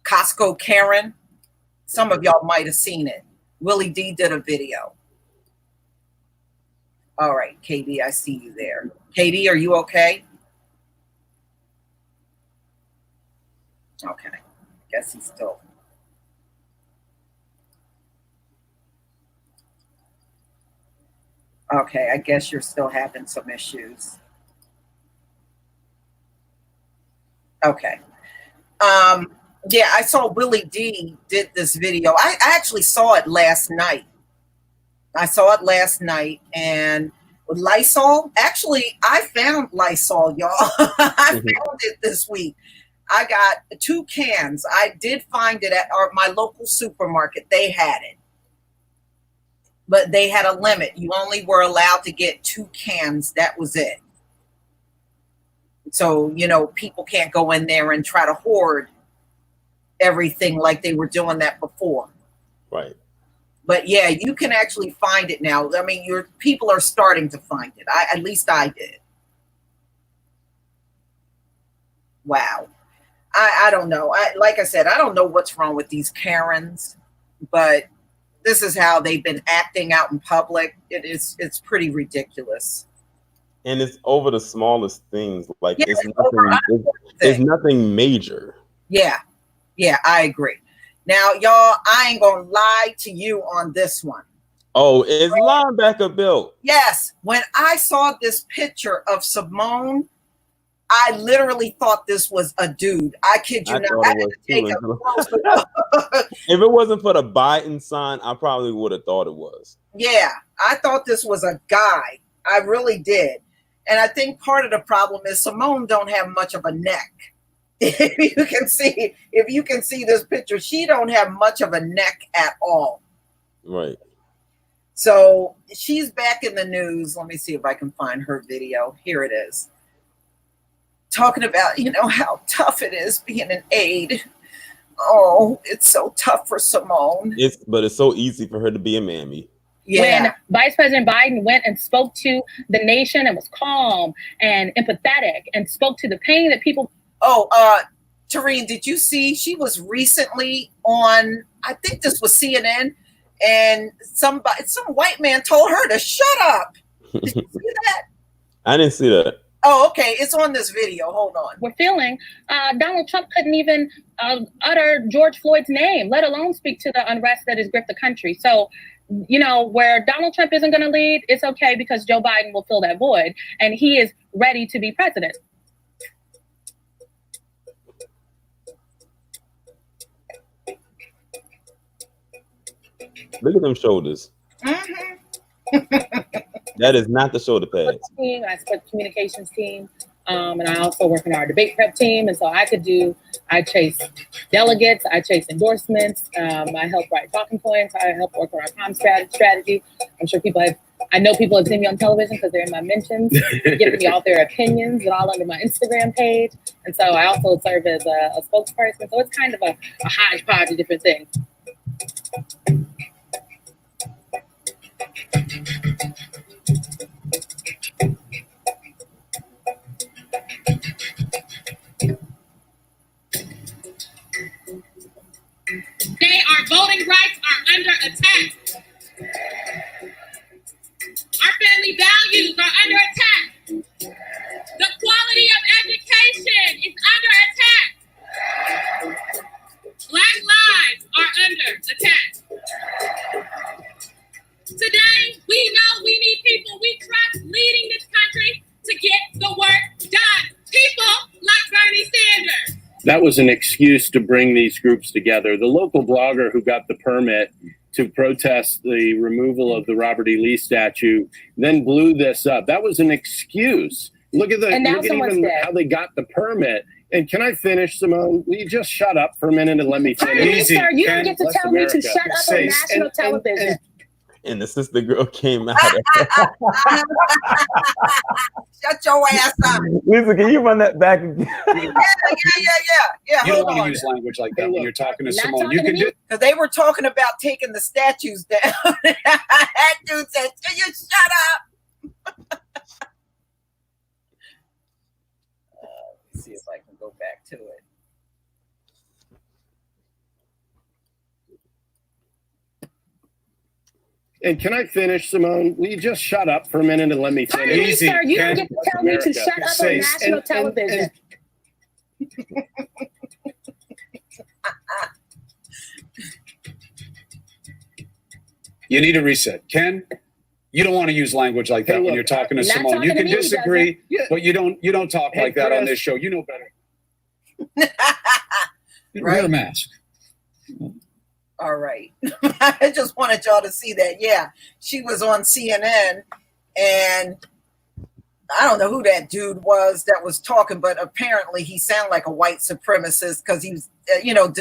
A: Costco Karen. Some of y'all might have seen it. Willie D did a video. All right, Katie, I see you there. Katie, are you okay? Okay. Guess he's still. Okay, I guess you're still having some issues. Okay. Yeah, I saw Willie D did this video. I actually saw it last night. And with Lysol, actually, I found Lysol, y'all. I found it this week. I got 2 cans. I did find it at my local supermarket. They had it. But they had a limit. You only were allowed to get 2 cans. That was it. So, people can't go in there and try to hoard everything like they were doing that before.
C: Right.
A: But yeah, you can actually find it now. I mean, your people are starting to find it. At least I did. Wow. I don't know. Like I said, I don't know what's wrong with these Karens, but this is how they've been acting out in public. It's pretty ridiculous.
C: And it's over the smallest things. Like,
A: Yeah,
C: it's nothing major.
A: Yeah, I agree. Now, y'all, I ain't gonna lie to you on this one.
C: Oh, is linebacker built?
A: Yes. When I saw this picture of Symone, I literally thought this was a dude. I kid you not. I had to take a closer look.
C: If it wasn't for the Biden sign, I probably would have thought it was. Yeah,
A: I thought this was a guy. I really did. And I think part of the problem is Symone don't have much of a neck. If you can see this picture, she don't have much of a neck at all.
C: Right.
A: So she's back in the news. Let me see if I can find her video. Here it is. Talking about, how tough it is being an aide. Oh, it's so tough for Symone.
C: But it's so easy for her to be a mammy.
A: Yeah.
F: When Vice President Biden went and spoke to the nation and was calm and empathetic and spoke to the pain that people.
A: Oh, Tareen, did you see she was recently on, I think this was CNN, and some white man told her to shut up. Did you see that?
C: I didn't see that.
A: Oh, okay. It's on this video. Hold on.
F: We're feeling Donald Trump couldn't even utter George Floyd's name, let alone speak to the unrest that has gripped the country. So, where Donald Trump isn't going to lead, it's okay because Joe Biden will fill that void, and he is ready to be president.
C: Look at them shoulders. That is not the shoulder pads.
F: I support the communications team, and I also work in our debate prep team. And so I chase delegates, I chase endorsements, I help write talking points, I help work on our comm strategy. I know people have seen me on television because they're in my mentions, giving me all their opinions and all under my Instagram page. And so I also serve as a spokesperson. So it's kind of a hodgepodge of different things.
D: Today, our voting rights are under attack. Our family values are under attack. The quality of education is under attack. Black lives are under attack. Today, we know we need people we trust leading this country to get the work done. People like Bernie Sanders.
G: That was an excuse to bring these groups together. The local blogger who got the permit to protest the removal of the Robert E. Lee statue then blew this up. That was an excuse. Look at how they got the permit. And can I finish, Symone? Will you just shut up for a minute and let me finish?
F: Sir, you don't get to tell me to shut up on national television.
C: And the sister girl came out.
A: Shut your ass up.
C: Lisa, can you run that back again?
A: Yeah.
H: You don't want to use language like that when you're talking to Symone. You can do
A: because they were talking about taking the statues down. That dude said, "Can you shut up?" Let's see if I can go back to it.
G: And can I finish, Symone? Will you just shut up for a minute and let me finish?
F: Sir, you don't get to tell me to shut up on national television.
H: You need a reset. Ken, you don't want to use language like that when you're talking to Symone. You can disagree, but you don't talk like that on this show. You know better. Wear a mask.
A: All right. I just wanted y'all to see that. Yeah, she was on CNN, and I don't know who that dude was that was talking, but apparently he sounded like a white supremacist because he was,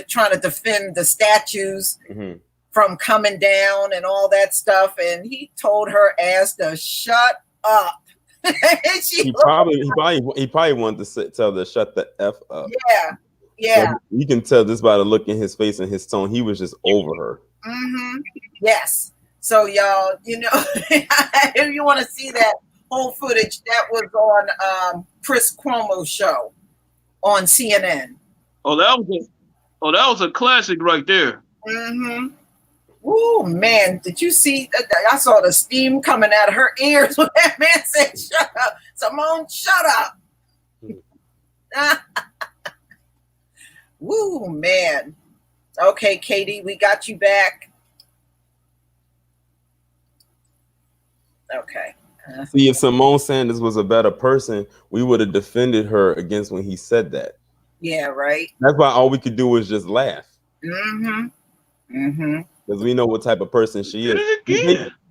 A: trying to defend the statues from coming down and all that stuff. And he told her ass to shut up.
C: he probably wanted to tell her to shut the F up.
A: Yeah.
C: You can tell this by the look in his face and his tone. He was just over her.
A: Yes. So y'all, if you want to see that whole footage, that was on Chris Cuomo's show on CNN.
B: Oh, that was a classic right there.
A: Oh man, did you see? I saw the steam coming out of her ears when that man said, "Shut up, Symone, shut up." Woo, man. Okay, Katie, we got you back. Okay.
C: See, if Symone Sanders was a better person, we would have defended her against when he said that.
A: Yeah, right.
C: That's why all we could do was just laugh. Because we know what type of person she is.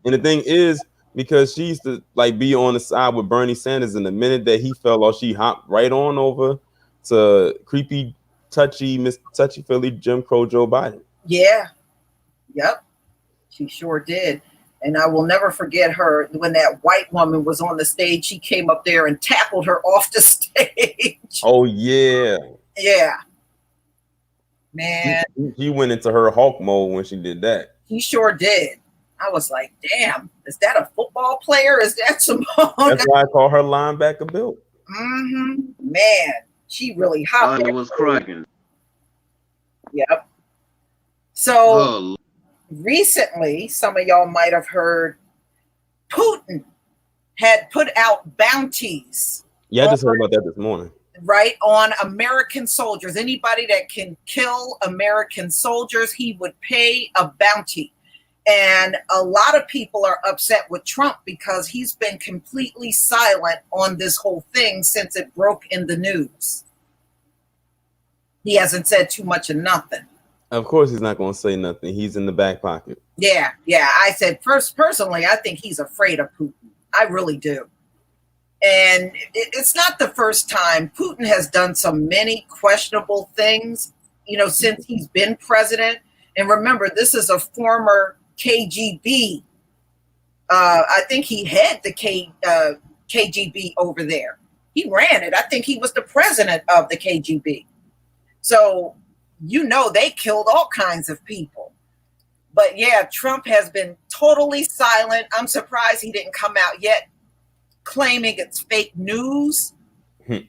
C: And the thing is, because she used to be on the side with Bernie Sanders, and the minute that he fell off, she hopped right on over to creepy, touchy-feely Jim Crow Joe Biden.
A: Yeah. Yep. She sure did. And I will never forget her when that white woman was on the stage. She came up there and tackled her off the stage.
C: Oh, yeah.
A: Yeah. Man.
C: He went into her Hulk mode when she did that.
A: He sure did. I was like, damn, is that a football player? Is that Symone?
C: That's why I call her linebacker built.
A: Man, she really hopped.
B: It was cracking.
A: Yep. So recently, some of y'all might have heard Putin had put out bounties.
C: Yeah, I just heard about that this morning.
A: Right, on American soldiers. Anybody that can kill American soldiers, he would pay a bounty. And a lot of people are upset with Trump because he's been completely silent on this whole thing since it broke in the news. He hasn't said too much of nothing.
C: Of course he's not going to say nothing. He's in the back pocket.
A: Yeah. I said, personally, I think he's afraid of Putin. I really do. And it's not the first time. Putin has done so many questionable things, since he's been president. And remember, this is a former KGB. I think he had the KGB over there. He ran it. I think he was the president of the KGB. So, they killed all kinds of people. But yeah, Trump has been totally silent. I'm surprised he didn't come out yet claiming it's fake news.
C: But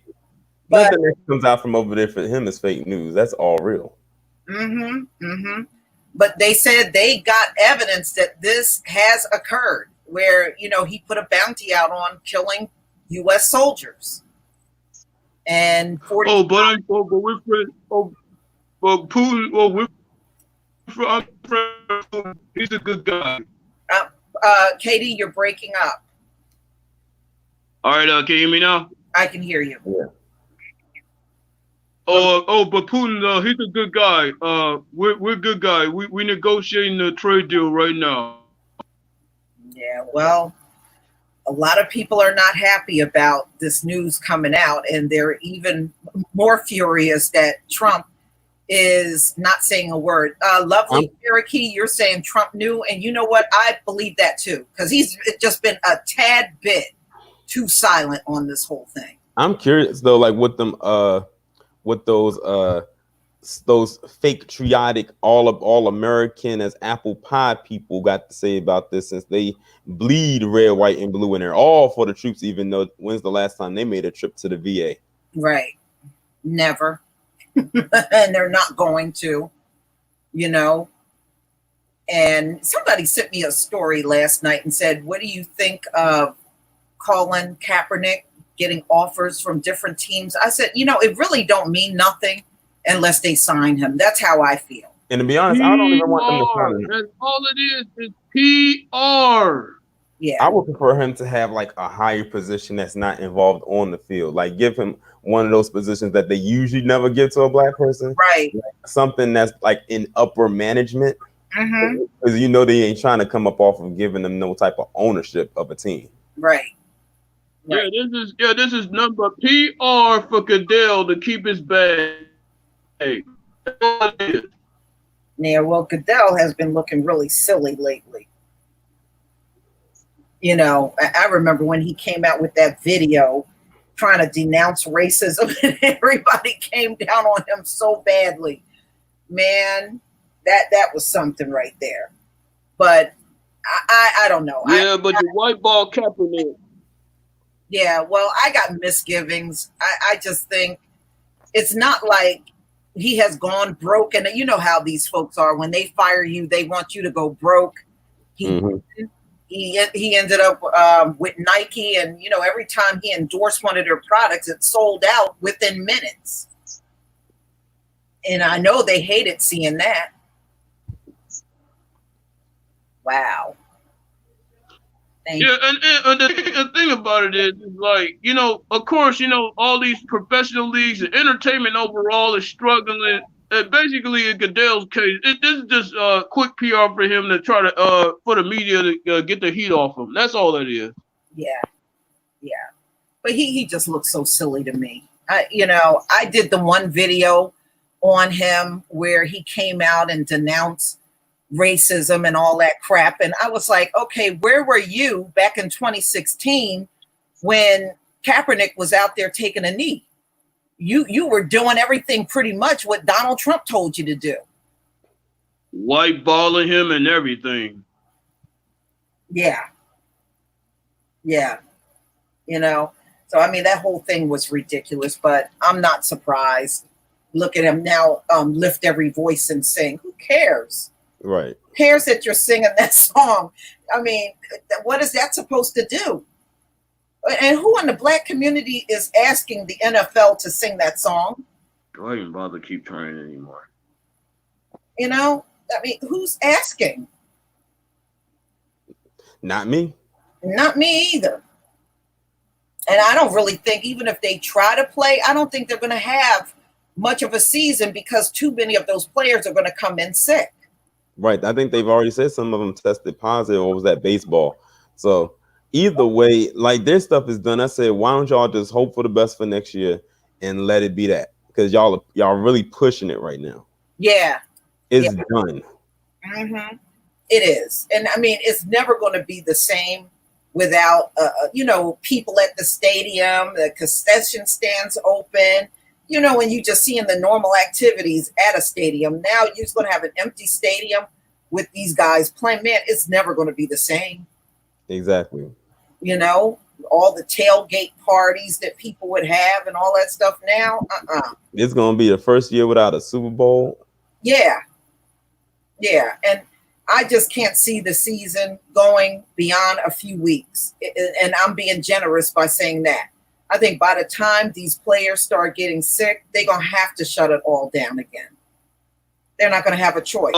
C: nothing that comes out from over there for him is fake news. That's all real.
A: But they said they got evidence that this has occurred, where he put a bounty out on killing U.S. soldiers. And 40.
B: But Putin. He's a good guy.
A: Katie, you're breaking up.
B: All right, can you hear me now?
A: I can hear you.
C: Yeah.
B: But Putin, he's a good guy. We're a good guy. We negotiating a trade deal right now.
A: Yeah, well, a lot of people are not happy about this news coming out, and they're even more furious that Trump is not saying a word. Lovely Cherokee, you're saying Trump knew, and you know what? I believe that too, because he's just been a tad bit too silent on this whole thing. I'm
C: curious though, what those fake triotic all American as apple pie people got to say about this, since they bleed red, white, and blue, and they're all for the troops, even though when's the last time they made a trip to the VA? Right. Never. And they're not going to, And somebody sent me a story last night and said, what do you think of Colin Kaepernick getting offers from different teams? I said, it really don't mean nothing unless they sign him. That's how I feel. And to be honest, I don't even want them to sign him.
B: That's all it is PR.
A: Yeah.
C: I would prefer him to have like a higher position that's not involved on the field. Like give him one of those positions that they usually never give to a black person.
A: Right.
C: Like something that's like in upper management.
A: Mm-hmm.
C: Because you know they ain't trying to come up off of giving them no type of ownership of a team.
A: Right.
B: Right. This is number PR for Goodell to keep his bag.
A: Yeah, well, Goodell has been looking really silly lately. You know, I remember when he came out with that video trying to denounce racism and everybody came down on him so badly. Man, that was something right there. But I don't know.
B: Yeah, but the white ball Kaepernick.
A: Yeah, well, I got misgivings. I just think it's not like he has gone broke. And you know how these folks are. When they fire you, they want you to go broke. He ended up with Nike, and you know, every time he endorsed one of their products, it sold out within minutes. And I know they hated seeing that. Wow.
B: Yeah, and the thing about it is like, you know, of course, you know, all these professional leagues and entertainment overall is struggling. Basically, in Goodell's case, this is just quick PR for him to try to for the media to get the heat off him. That's all that is.
A: Yeah, but he just looks so silly to me. I did the one video on him where he came out and denounced racism and all that crap, and I was like, okay, where were you back in 2016 when Kaepernick was out there taking a knee? You were doing everything pretty much what Donald Trump told you to do.
B: White balling him and everything.
A: Yeah. You know, so I mean, that whole thing was ridiculous, but I'm not surprised. Look at him now, lift every voice and sing. Who cares?
C: Right.
A: Who cares that you're singing that song? I mean, what is that supposed to do? And who in the black community is asking the NFL to sing that song?
B: I don't even bother keep trying anymore.
A: You know, I mean, who's asking?
C: Not me.
A: Not me either. And I don't really think, even if they try to play, I don't think they're going to have much of a season because too many of those players are going to come in sick.
C: Right. I think they've already said some of them tested positive, or was that baseball? So either way, like their stuff is done. I said, why don't y'all just hope for the best for next year and let it be that? Because y'all really pushing it right now.
A: Yeah.
C: It's done.
A: Mm-hmm. It is. And I mean, it's never going to be the same without, people at the stadium, the concession stands open, when you just seeing the normal activities at a stadium. Now you're just going to have an empty stadium with these guys playing. Man, it's never going to be the same.
C: Exactly.
A: All the tailgate parties that people would have and all that stuff now.
C: It's going to be the first year without a Super Bowl.
A: Yeah. And I just can't see the season going beyond a few weeks. And I'm being generous by saying that. I think by the time these players start getting sick, they're going to have to shut it all down again. They're not going to have a choice.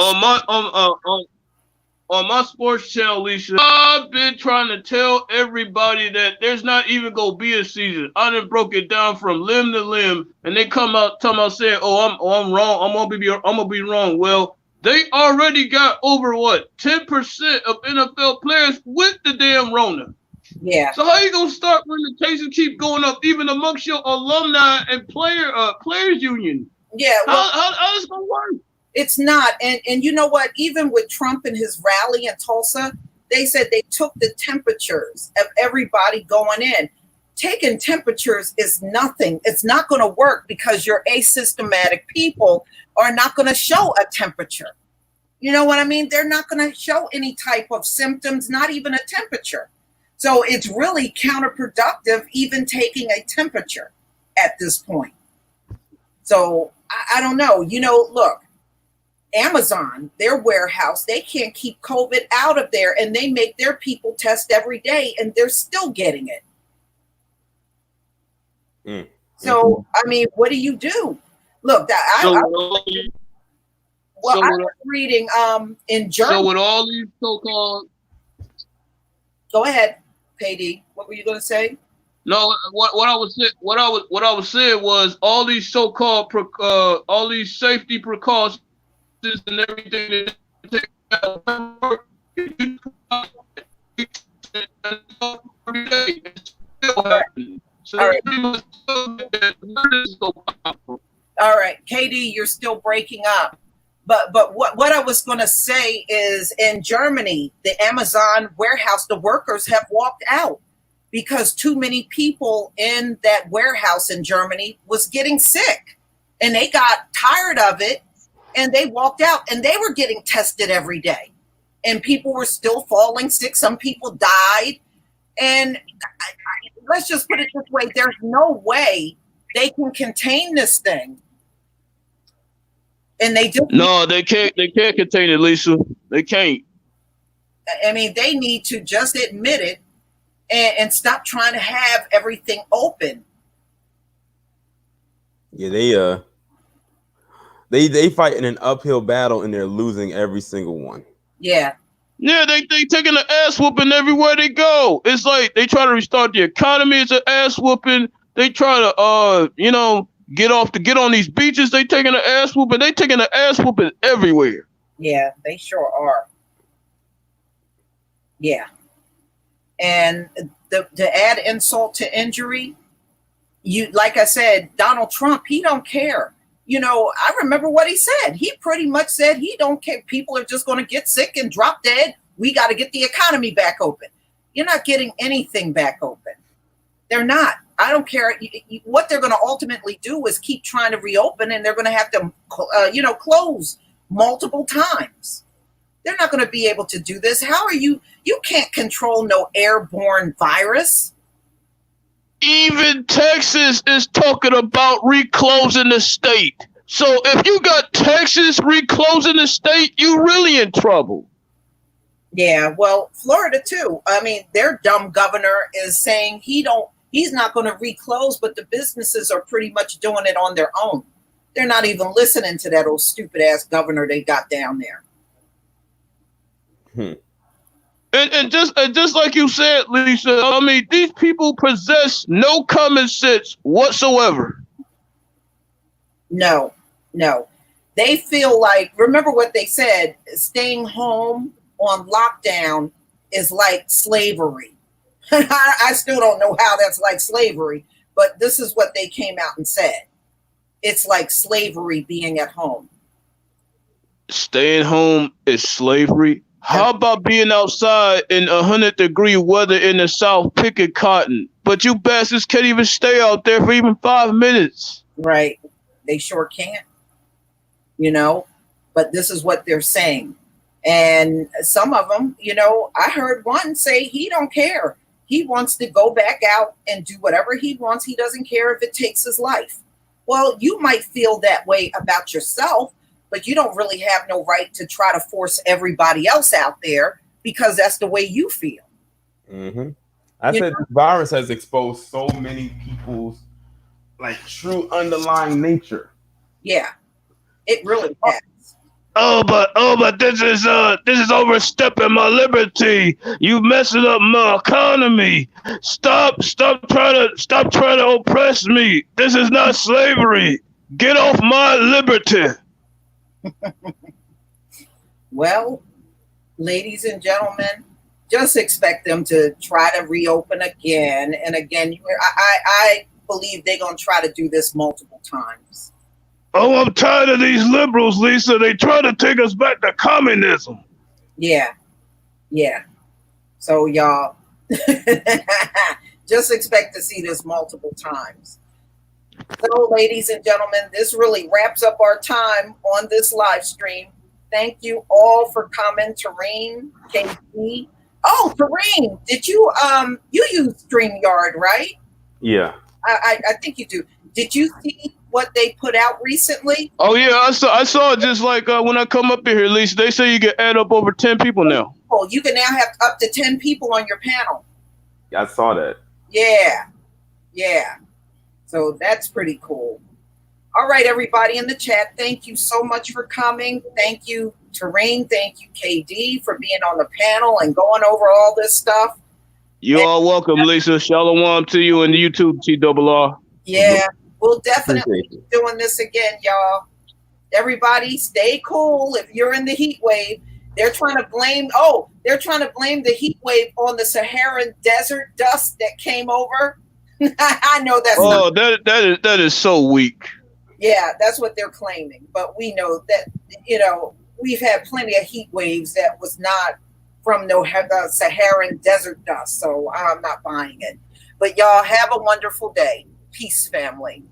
B: On my sports channel, Lisa, I've been trying to tell everybody that there's not even going to be a season. I done broke it down from limb to limb, and they come out talking about saying, I'm wrong. I'm gonna be wrong. Well, they already got over 10% of NFL players with the damn Rona.
A: Yeah.
B: So how you gonna start when the cases keep going up, even amongst your alumni and players union?
A: Yeah.
B: Well, how is it gonna work?
A: It's not. And you know what? Even with Trump and his rally in Tulsa, they said they took the temperatures of everybody going in. Taking temperatures is nothing. It's not going to work because your asymptomatic people are not going to show a temperature. You know what I mean? They're not going to show any type of symptoms, not even a temperature. So it's really counterproductive even taking a temperature at this point. So I don't know. Look, Amazon, their warehouse, they can't keep COVID out of there, and they make their people test every day, and they're still getting it.
C: Mm.
A: So, I mean, what do you do? Look, Well,
B: So
A: I
B: with-
A: was reading in Germany.
B: So with all these so-called,
A: Go ahead, KD. What were you going to say?
B: no, what I was saying was all these so-called all these safety precautions and everything that they take out, every day, it's still happening. So
A: All right.
B: people still get that. Where does it go?
A: All right, KD, you're still breaking up. But what I was going to say is in Germany, the Amazon warehouse, the workers have walked out because too many people in that warehouse in Germany was getting sick, and they got tired of it, and they walked out, and they were getting tested every day, and people were still falling sick. Some people died, and let's just put it this way: there's no way they can contain this thing. And they just
B: No, they can't contain it, Lisa. They can't.
A: I mean, they need to just admit it and stop trying to have everything open.
C: Yeah, they fighting an uphill battle and they're losing every single one.
A: Yeah.
B: Yeah, they taking an ass whooping everywhere they go. It's like they try to restart the economy. It's an ass whooping. They try to get on these beaches. They taking an ass whooping. They taking an ass whooping everywhere.
A: Yeah, they sure are. Yeah. And to add insult to injury, like I said, Donald Trump, he don't care. I remember what he said. He pretty much said he don't care. People are just going to get sick and drop dead. We got to get the economy back open. You're not getting anything back open. They're not. I don't care. What they're going to ultimately do is keep trying to reopen, and they're going to have to, close multiple times. They're not going to be able to do this. How are you? You can't control no airborne virus.
B: Even Texas is talking about reclosing the state. So if you got Texas reclosing the state, you really in trouble.
A: Yeah, well, Florida too. I mean, their dumb governor is saying he's not going to reclose, but the businesses are pretty much doing it on their own. They're not even listening to that old stupid ass governor they got down there.
B: And just like you said, Lisa, I mean, these people possess no common sense whatsoever.
A: No. They feel like, remember what they said, staying home on lockdown is like slavery. I still don't know how that's like slavery, but this is what they came out and said. It's like slavery being at home.
B: Staying home is slavery. How about being outside in 100-degree weather in the South picking cotton? But you bastards can't even stay out there for even 5 minutes.
A: Right. They sure can't. But this is what they're saying. And some of them, I heard one say he don't care. He wants to go back out and do whatever he wants. He doesn't care if it takes his life. Well, you might feel that way about yourself, but you don't really have no right to try to force everybody else out there because that's the way you feel.
C: Mm-hmm. I said the virus has exposed so many people's true underlying nature.
A: Yeah, it really has.
B: Oh, but this is overstepping my liberty. You messing up my economy. Stop trying to oppress me. This is not slavery. Get off my liberty.
A: Well, ladies and gentlemen, just expect them to try to reopen again and again. I believe they're going to try to do this multiple times.
B: Oh, I'm tired of these liberals, Lisa. They try to take us back to communism.
A: Yeah. So y'all, just expect to see this multiple times. So, ladies and gentlemen, this really wraps up our time on this live stream. Thank you all for coming. Tareen, KP. Oh, Tareen, did you use StreamYard, right?
C: Yeah.
A: I think you do. Did you see what they put out recently?
B: Oh yeah, I saw it just like when I come up here, Lisa. They say you can add up over 10 people now.
A: Oh, you can now have up to 10 people on your panel.
C: I saw that.
A: Yeah. So that's pretty cool. All right, everybody in the chat, thank you so much for coming. Thank you, Terrain. Thank you, KD, for being on the panel and going over all this stuff.
B: You are welcome, Lisa. Shalom to you and YouTube, TRR.
A: Yeah, we'll definitely be doing this again, y'all. Everybody stay cool. If you're in the heat wave, they're trying to blame the heat wave on the Saharan desert dust that came over. I know that's
B: not. That is so weak.
A: Yeah, that's what they're claiming. But we know that, we've had plenty of heat waves that was not from the Saharan desert dust. So I'm not buying it. But y'all have a wonderful day. Peace, family.